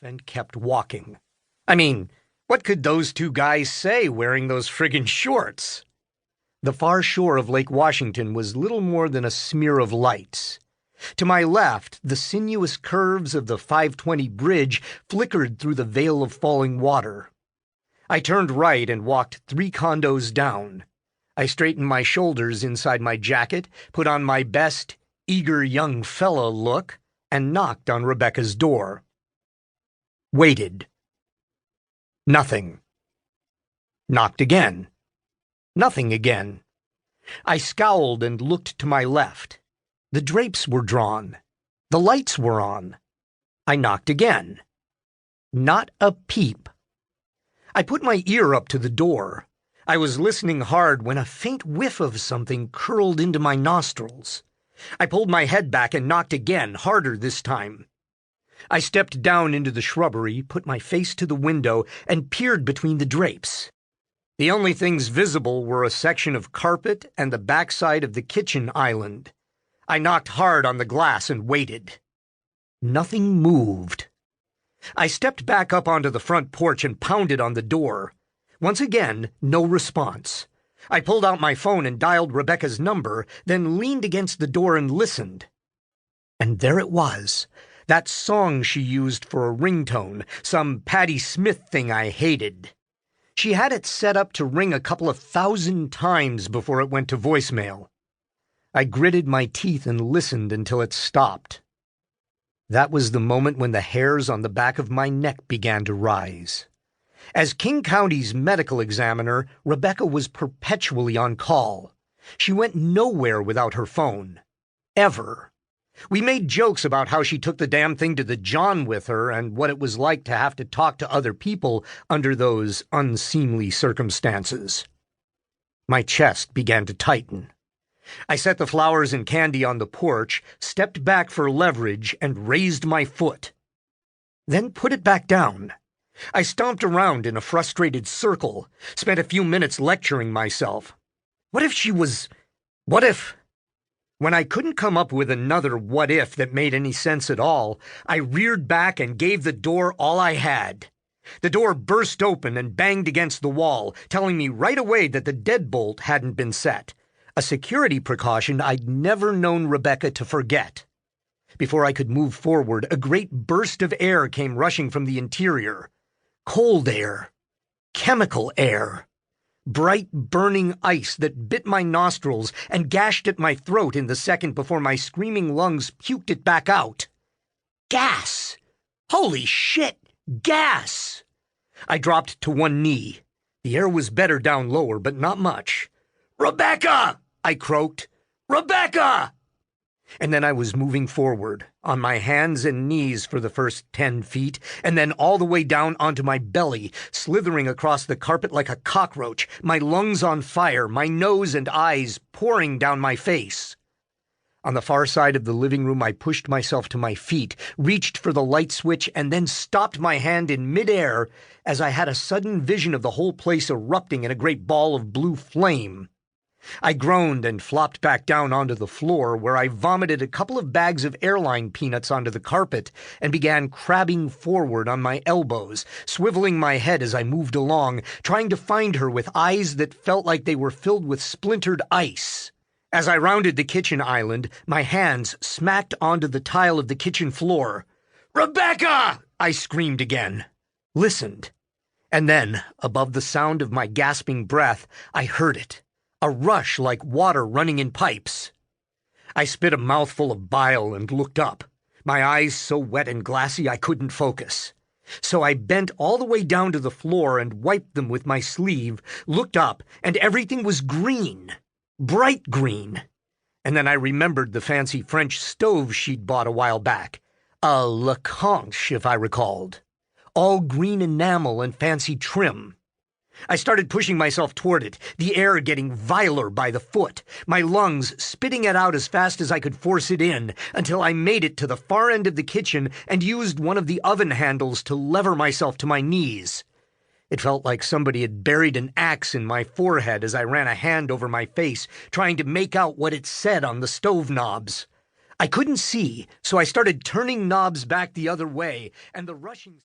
and kept walking. I mean, what could those two guys say wearing those friggin' shorts? The far shore of Lake Washington was little more than a smear of lights. To my left, the sinuous curves of the 520 bridge flickered through the veil of falling water. I turned right and walked 3 condos down. I straightened my shoulders inside my jacket, put on my best eager young fella look, and knocked on Rebecca's door. Waited. Nothing. Knocked again. Nothing again. I scowled and looked to my left. The drapes were drawn. The lights were on. I knocked again. Not a peep. I put my ear up to the door. I was listening hard when a faint whiff of something curled into my nostrils. I pulled my head back and knocked again, harder this time. I stepped down into the shrubbery, put my face to the window, and peered between the drapes. The only things visible were a section of carpet and the backside of the kitchen island. I knocked hard on the glass and waited. Nothing moved. I stepped back up onto the front porch and pounded on the door. Once again, no response. I pulled out my phone and dialed Rebecca's number, then leaned against the door and listened. And there it was, that song she used for a ringtone, some Patti Smith thing I hated. She had it set up to ring a couple of 1,000 times before it went to voicemail. I gritted my teeth and listened until it stopped. That was the moment when the hairs on the back of my neck began to rise. As King County's medical examiner, Rebecca was perpetually on call. She went nowhere without her phone. Ever. We made jokes about how she took the damn thing to the John with her and what it was like to have to talk to other people under those unseemly circumstances. My chest began to tighten. I set the flowers and candy on the porch, stepped back for leverage, and raised my foot. Then put it back down. I stomped around in a frustrated circle, spent a few minutes lecturing myself. What if she was... What if... When I couldn't come up with another what if that made any sense at all, I reared back and gave the door all I had. The door burst open and banged against the wall, telling me right away that the deadbolt hadn't been set, a security precaution I'd never known Rebecca to forget. Before I could move forward, a great burst of air came rushing from the interior. Cold air. Chemical air. Bright, burning ice that bit my nostrils and gashed at my throat in the second before my screaming lungs puked it back out. Gas! Holy shit! Gas! I dropped to one knee. The air was better down lower, but not much. "Rebecca!" I croaked. "Rebecca!" And then I was moving forward, on my hands and knees for the first 10 feet, and then all the way down onto my belly, slithering across the carpet like a cockroach, my lungs on fire, my nose and eyes pouring down my face. On the far side of the living room, I pushed myself to my feet, reached for the light switch, and then stopped my hand in midair as I had a sudden vision of the whole place erupting in a great ball of blue flame. I groaned and flopped back down onto the floor, where I vomited a couple of bags of airline peanuts onto the carpet and began crabbing forward on my elbows, swiveling my head as I moved along, trying to find her with eyes that felt like they were filled with splintered ice. As I rounded the kitchen island, my hands smacked onto the tile of the kitchen floor. "Rebecca!" I screamed again. Listened. And then, above the sound of my gasping breath, I heard it. A rush like water running in pipes. I spit a mouthful of bile and looked up, my eyes so wet and glassy I couldn't focus. So I bent all the way down to the floor and wiped them with my sleeve, looked up, and everything was green. Bright green. And then I remembered the fancy French stove she'd bought a while back. A Leconche, if I recalled. All green enamel and fancy trim. I started pushing myself toward it, the air getting viler by the foot, my lungs spitting it out as fast as I could force it in, until I made it to the far end of the kitchen and used one of the oven handles to lever myself to my knees. It felt like somebody had buried an axe in my forehead as I ran a hand over my face, trying to make out what it said on the stove knobs. I couldn't see, so I started turning knobs back the other way, and the rushing